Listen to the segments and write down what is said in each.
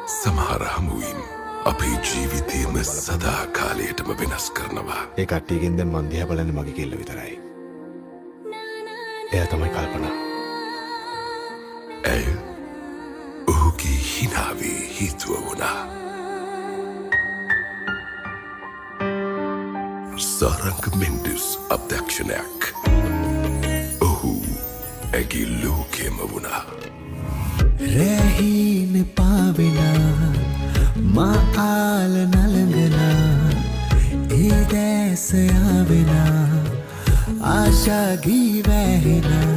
සමහර හමුවින් අපේ ජීවිතයම සදා කාලයටම වෙනස් කරනවා. ඒ කට්ටියකින් දැන් මං දිහා බලන්නේ මගේ කෙල්ල විතරයි. එයා තමයි කල්පනා. ඇය ඔහුගේ හිනාවේ හේතුව වුණා. සාරංග මෙන්ඩස් අධ්‍යක්ෂණයක්. ඔහු ඇගේ ලෝකෙම වුණා. රැහින පාවෙලා මාආල නළඟනා ඒ දැසයාවෙනා ආශාගී වැහෙනා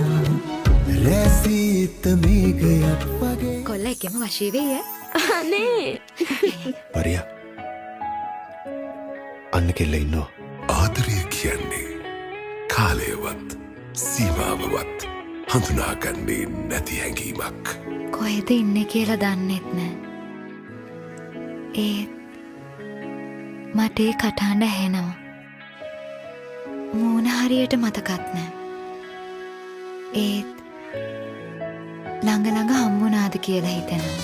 රැසිත මේගයක් වගේ කොල්ල එකෙම වශී වෙය අනේ පරියා අන්න කෙල්ල ඉන්නවා. ආදරය කියන්නේ කාලයවත් සීමාවවත් හඳුනාගන්නේ නැති හැඟීමක්. කොහෙද ඉන්නේ කියලා දන්නෙත් නෑ. ඒත් මට ඒ කටහඬ ඇහෙනවා. මූණ හරියට මතකත් නෑ. ඒත් ළඟ ළඟ හම්බුණාද කියලා හිතෙනවා.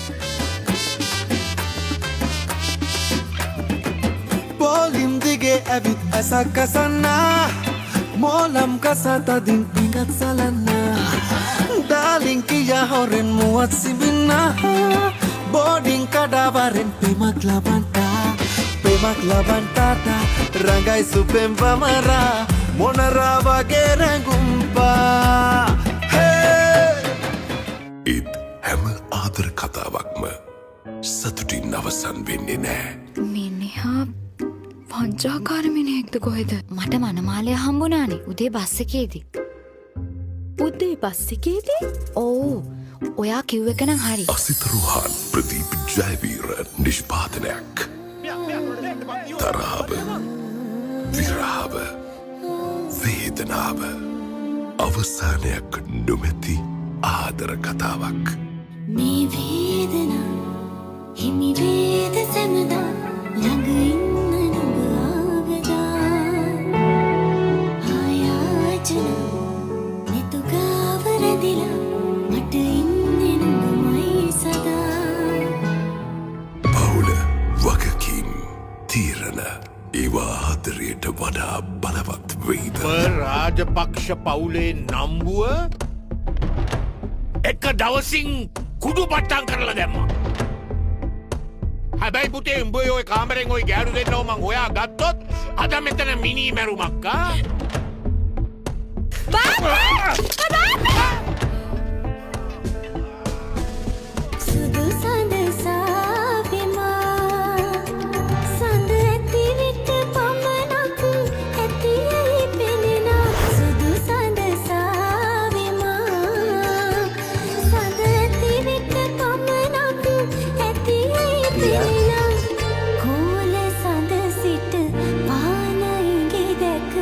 බෝලිම් දිගේ ඇවිත් ඇසක් කසන්නා මෝලම් කසතදින් ඉඟත් සලන්නා ඩාලින් කියා හොරෙන් මුවත් සිබින්නා බෝඩින් කඩාවරෙන් පෙමක් ලබන්ටාතා රඟයි සුපෙම් පමරා මොනරා වගේ රැඟුම්පා ඒත් හැම ආදර කතාවක්ම සතුටින් අවසන් වෙන්නේ නෑ. මිනිහා පංචාකාර මිනිහෙක්ද කොහෙද? මට මනමාලය හම්බුණානේ උදේ බස් එකේදී. උදේ බස් එකේදී? ඔව්. ඔයා කිව්ව එක නම් හරි. අසිත රෝහන් ප්‍රදීප් ජයවීර නිෂ්පාදනයක්. තරාව විරාව වේදනාව අවසානයක් නොමැති ආදර කතාවක්. මේ වේදනා හිමි වේද සැමදා ළඟ ඉන්න නුඹ ආවදා ආයාචන මෙතු ගාව රැඳිලා මට ඉන්නේ නුඹමයි සදා. පවුල වගකීම් තීරණ ඒවා ආදරයට වඩා බලවත් වෙයිද? රාජපක්ෂ පවුලේ නම්බුව එක දවසින් කුඩු පට්ටම් කරලා දැම්මා. හැබැයි පුතේ උඹ ඔය කාමරෙන් ඔය ගෑනු දෙන්නව මං හොයා ගත්තොත් අද මෙතන මිනි මැරුමක් ආ. සුදු සඳ සාවිමා සඳ ඇති විට පමණක් ඇතියයි පෙනෙනා සුදු සඳ සාවිමා සඳ ඇති විට පමණක් ඇතියයි පෙනෙනා කෝල සඳ සිට පානයිගේ දැක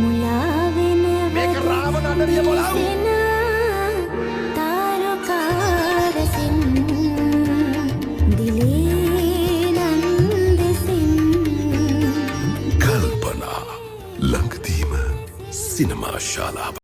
මුලා වෙන මේක රාවණ අඬරිය මොලාව. කල්පනා ළඟදීම සිනමා ශාලාව